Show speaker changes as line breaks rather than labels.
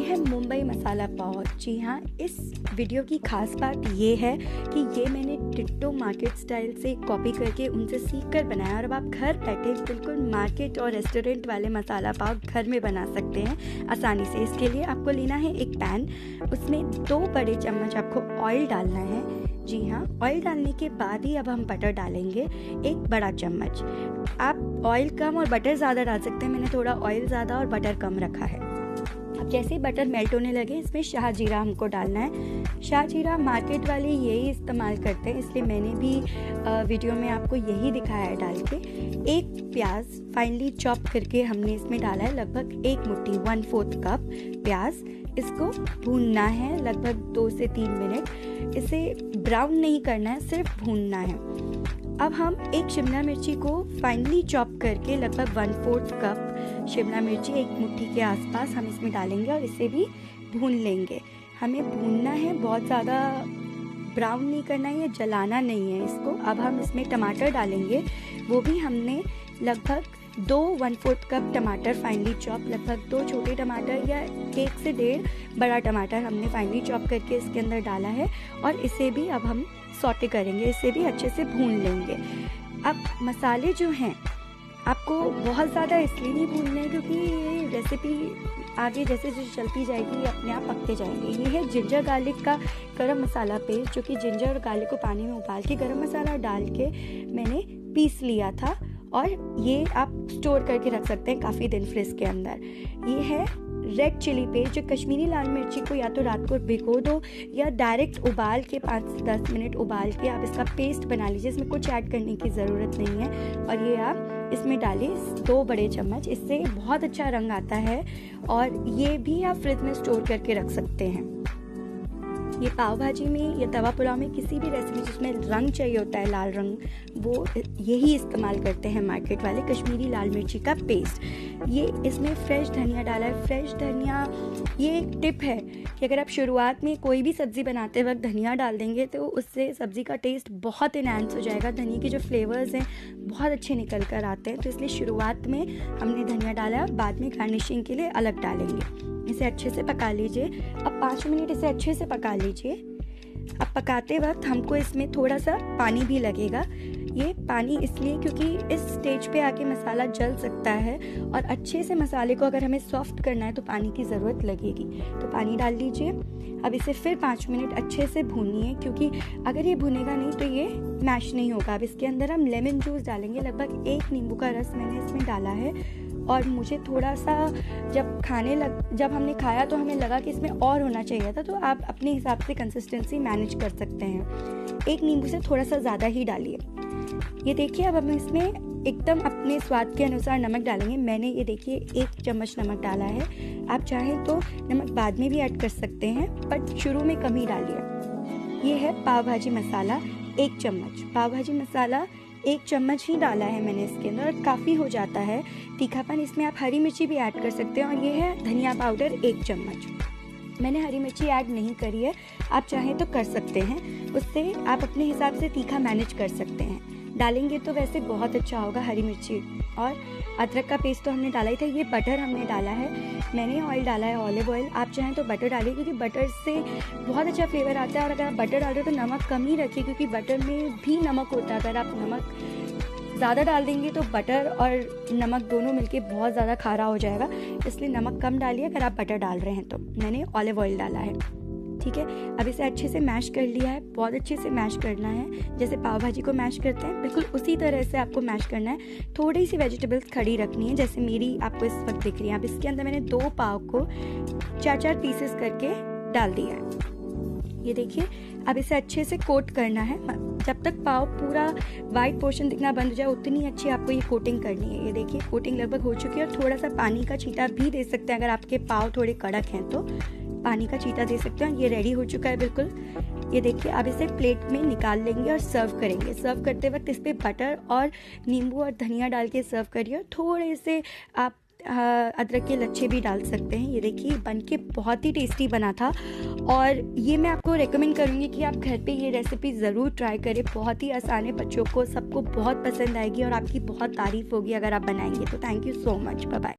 है मुंबई मसाला पाव। जी हाँ, इस वीडियो की खास बात ये है कि ये मैंने डिट्टो मार्केट स्टाइल से कॉपी करके उनसे सीख कर बनाया और अब आप घर बैठे बिल्कुल मार्केट और रेस्टोरेंट वाले मसाला पाव घर में बना सकते हैं आसानी से। इसके लिए आपको लेना है एक पैन, उसमें 2 बड़े चम्मच आपको ऑयल डालना है। जी हाँ, ऑयल डालने के बाद ही अब हम बटर डालेंगे 1 बड़ा चम्मच। आप ऑयल कम और बटर ज़्यादा डाल सकते हैं, मैंने थोड़ा ऑयल ज़्यादा और बटर कम रखा है। अब जैसे ही बटर मेल्ट होने लगे इसमें शाह जीरा हमको डालना है। शाह जीरा मार्केट वाले यही इस्तेमाल करते हैं, इसलिए मैंने भी वीडियो में आपको यही दिखाया है डाल के। 1 प्याज फाइनली चॉप करके हमने इसमें डाला है, लगभग 1 मुट्ठी 1/4 कप प्याज। इसको भूनना है लगभग 2 से 3 मिनट। इसे ब्राउन नहीं करना है, सिर्फ भूनना है। अब हम 1 शिमला मिर्ची को फाइनली चॉप करके लगभग 1/4 कप शिमला मिर्ची 1 मुट्ठी के आसपास हम इसमें डालेंगे और इसे भी भून लेंगे। हमें भूनना है, बहुत ज़्यादा ब्राउन नहीं करना है या जलाना नहीं है इसको। अब हम इसमें टमाटर डालेंगे, वो भी हमने लगभग 1/4 कप टमाटर फाइनली चॉप, लगभग 2 छोटे टमाटर या 1 से 1.5 बड़ा टमाटर हमने फाइनली चॉप करके इसके अंदर डाला है और इसे भी अब हम सौटे करेंगे, इसे भी अच्छे से भून लेंगे। अब मसाले जो हैं आपको बहुत ज़्यादा इसलिए नहीं भूनने हैं क्योंकि ये रेसिपी आगे जैसे जैसे चलती जाएगी ये अपने आप पकते जाएंगे। ये है जिंजर गार्लिक का गरम मसाला पेस्ट, जो कि जिंजर और गार्लिक को पानी में उबाल के गरम मसाला डाल के मैंने पीस लिया था और ये आप स्टोर करके रख सकते हैं काफ़ी दिन फ्रिज के अंदर। ये है रेड चिली पेस्ट, जो कश्मीरी लाल मिर्ची को या तो रात को भिगो दो या डायरेक्ट उबाल के 5 से 10 मिनट उबाल के आप इसका पेस्ट बना लीजिए। इसमें कुछ ऐड करने की ज़रूरत नहीं है और ये आप इसमें डालिए 2 बड़े चम्मच, इससे बहुत अच्छा रंग आता है और ये भी आप फ्रिज में स्टोर करके रख सकते हैं। ये पाव भाजी में या तवा पुलाव में किसी भी रेसिपी जिसमें रंग चाहिए होता है लाल रंग, वो यही इस्तेमाल करते हैं मार्केट वाले, कश्मीरी लाल मिर्ची का पेस्ट। ये इसमें फ्रेश धनिया डाला है। फ्रेश धनिया, ये एक टिप है कि अगर आप शुरुआत में कोई भी सब्ज़ी बनाते वक्त धनिया डाल देंगे तो उससे सब्ज़ी का टेस्ट बहुत इनहैंस हो जाएगा। धनिया के जो फ्लेवर्स हैं बहुत अच्छे निकल कर आते हैं, तो इसलिए शुरुआत में हमने धनिया डाला, बाद में गार्निशिंग के लिए अलग डालेंगे। इसे अच्छे से पका लीजिए। अब 5 मिनट इसे अच्छे से पका लीजिए। अब पकाते वक्त हमको इसमें थोड़ा सा पानी भी लगेगा। ये पानी इसलिए क्योंकि इस स्टेज पे आके मसाला जल सकता है और अच्छे से मसाले को अगर हमें सॉफ्ट करना है तो पानी की ज़रूरत लगेगी, तो पानी डाल लीजिए। अब इसे फिर 5 मिनट अच्छे से भूनिए, क्योंकि अगर ये भुनेगा नहीं तो ये मैश नहीं होगा। अब इसके अंदर हम लेमन जूस डालेंगे, लगभग 1 नींबू का रस मैंने इसमें डाला है और मुझे थोड़ा सा जब हमने खाया तो हमें लगा कि इसमें और होना चाहिए था, तो आप अपने हिसाब से कंसिस्टेंसी मैनेज कर सकते हैं। 1 नींबू से थोड़ा सा ज़्यादा ही डालिए। ये देखिए, अब हम इसमें एकदम अपने स्वाद के अनुसार नमक डालेंगे। मैंने ये देखिए 1 चम्मच नमक डाला है। आप चाहें तो नमक बाद में भी ऐड कर सकते हैं, बट शुरू में कम ही डालिए। ये है पाव भाजी मसाला 1 चम्मच। पाव भाजी मसाला 1 चम्मच ही डाला है मैंने इसके अंदर और काफ़ी हो जाता है तीखापन। इसमें आप हरी मिर्ची भी ऐड कर सकते हैं और ये है धनिया पाउडर 1 चम्मच। मैंने हरी मिर्ची ऐड नहीं करी है, आप चाहें तो कर सकते हैं, उससे आप अपने हिसाब से तीखा मैनेज कर सकते हैं। डालेंगे तो वैसे बहुत अच्छा होगा हरी मिर्ची। और अदरक का पेस्ट तो हमने डाला ही था। ये बटर हमने डाला है, मैंने ऑयल डाला है, ऑलिव ऑयल। आप चाहें तो बटर डालिए क्योंकि बटर से बहुत अच्छा फ्लेवर आता है। और अगर आप बटर डाल रहे हो तो नमक कम ही रखिए क्योंकि बटर में भी नमक होता है। अगर आप नमक ज़्यादा डाल देंगे तो बटर और नमक दोनों मिलके बहुत ज़्यादा खारा हो जाएगा, इसलिए नमक कम डालिए अगर आप बटर डाल रहे हैं तो। मैंने ऑलिव ऑयल डाला है, ठीक है। अब इसे अच्छे से मैश कर लिया है, बहुत अच्छे से मैश करना है, जैसे पाव भाजी को मैश करते हैं बिल्कुल उसी तरह से आपको मैश करना है। थोड़ी सी वेजिटेबल्स खड़ी रखनी है, जैसे मेरी आपको इस वक्त दिख रही है। अब इसके अंदर मैंने 2 पाव को 4-4 पीसेस करके डाल दिया है। ये देखिए, अब इसे अच्छे से कोट करना है। जब तक पाव पूरा वाइट पोर्शन दिखना बंद हो जाए उतनी अच्छी आपको ये कोटिंग करनी है। ये देखिए, कोटिंग लगभग हो चुकी है और थोड़ा सा पानी का छींटा भी दे सकते हैं। अगर आपके पाव थोड़े कड़क हैं तो पानी का छींटा दे सकते हैं। ये रेडी हो चुका है बिल्कुल। ये देखिए, अब इसे प्लेट में निकाल लेंगे और सर्व करेंगे। सर्व करते वक्त इस पर बटर और नींबू और धनिया डाल के सर्व करिए और थोड़े से आप अदरक के लच्छे भी डाल सकते हैं। ये देखिए, बनके बहुत ही टेस्टी बना था और ये मैं आपको रेकमेंड करूँगी कि आप घर पे ये रेसिपी ज़रूर ट्राई करें। बहुत ही आसान है, बच्चों को सबको बहुत पसंद आएगी और आपकी बहुत तारीफ़ होगी अगर आप बनाएंगे तो। Thank you so much, bye bye.